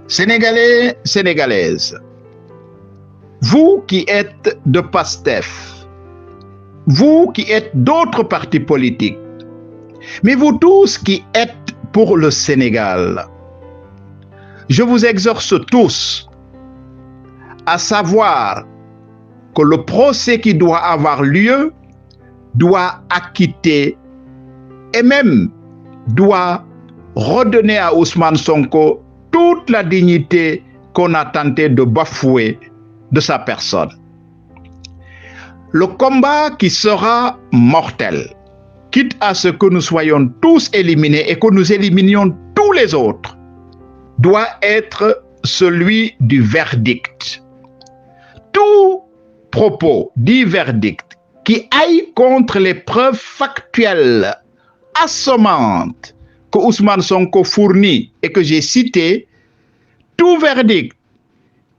Sénégalais, Sénégalaises, vous qui êtes de PASTEF, vous qui êtes d'autres partis politiques, mais vous tous qui êtes pour le Sénégal, je vous exhorte tous à savoir que le procès qui doit avoir lieu doit acquitter et même doit redonner à Ousmane Sonko toute la dignité qu'on a tenté de bafouer de sa personne. Le combat qui sera mortel, quitte à ce que nous soyons tous éliminés et que nous éliminions tous les autres, doit être celui du verdict. Tout propos du verdict qui aille contre les preuves factuelles assommantes que Ousmane Sonko fournit et que j'ai citées, tout verdict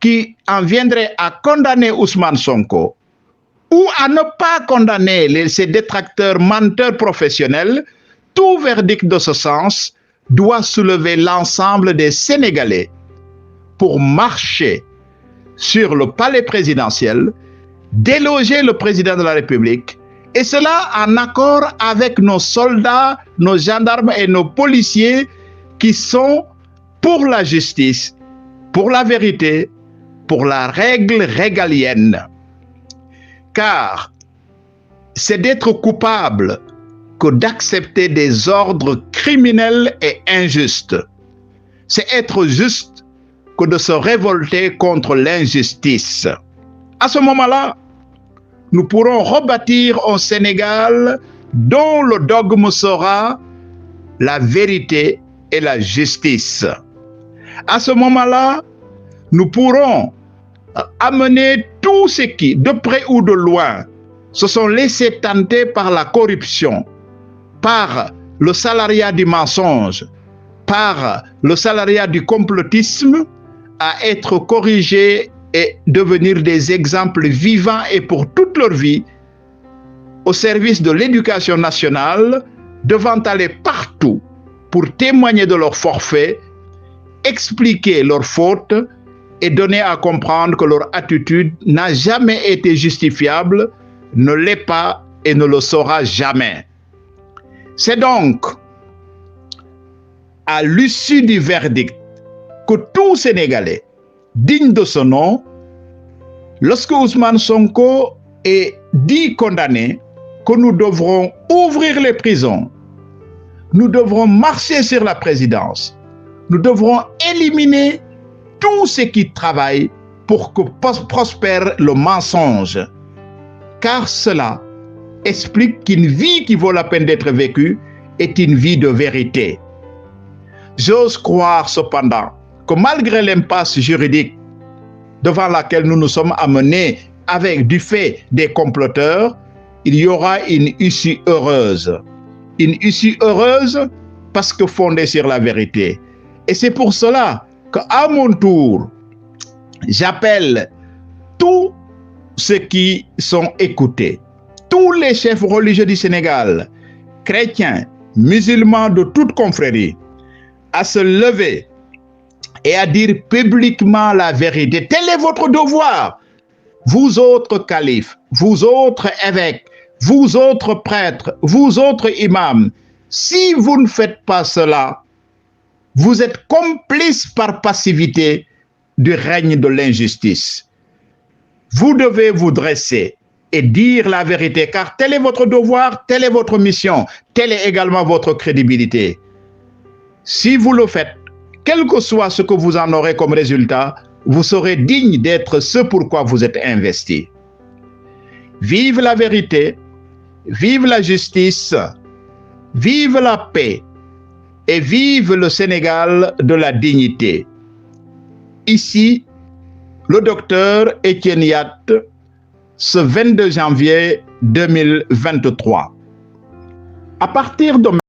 qui en viendrait à condamner Ousmane Sonko ou à ne pas condamner ses détracteurs menteurs professionnels, tout verdict de ce sens doit soulever l'ensemble des Sénégalais pour marcher sur le palais présidentiel, déloger le président de la République, et cela en accord avec nos soldats, nos gendarmes et nos policiers qui sont pour la justice, pour la vérité, pour la règle régalienne. Car c'est d'être coupable que d'accepter des ordres criminels et injustes. C'est être juste que de se révolter contre l'injustice. À ce moment-là, nous pourrons rebâtir un Sénégal dont le dogme sera la vérité et la justice. À ce moment-là, nous pourrons amener tous ceux qui, de près ou de loin, se sont laissés tenter par la corruption, par le salariat du mensonge, par le salariat du complotisme, à être corrigés et devenir des exemples vivants et pour toute leur vie au service de l'éducation nationale, devant aller partout pour témoigner de leur forfait, expliquer leurs fautes et donner à comprendre que leur attitude n'a jamais été justifiable, ne l'est pas et ne le sera jamais. C'est donc à l'issue du verdict que tout Sénégalais digne de ce nom, lorsque Ousmane Sonko est dit condamné, que nous devrons ouvrir les prisons, nous devrons marcher sur la présidence, nous devrons éliminer tous ceux qui travaillent pour que prospère le mensonge, car cela explique qu'une vie qui vaut la peine d'être vécue est une vie de vérité. J'ose croire cependant que malgré l'impasse juridique devant laquelle nous nous sommes amenés avec du fait des comploteurs, il y aura une issue heureuse. Une issue heureuse parce que fondée sur la vérité. Et c'est pour cela qu'à mon tour, j'appelle tous ceux qui sont écoutés, tous les chefs religieux du Sénégal, chrétiens, musulmans de toute confrérie, à se lever et à dire publiquement la vérité. Tel est votre devoir. Vous autres califes, vous autres évêques, vous autres prêtres, vous autres imams, si vous ne faites pas cela, vous êtes complices par passivité du règne de l'injustice. Vous devez vous dresser et dire la vérité, car tel est votre devoir, telle est votre mission, telle est également votre crédibilité. Si vous le faites, quel que soit ce que vous en aurez comme résultat, vous serez digne d'être ce pourquoi vous êtes investi. Vive la vérité, vive la justice, vive la paix et vive le Sénégal de la dignité. Ici, le docteur Étienne Yatt, ce 22 janvier 2023. À partir de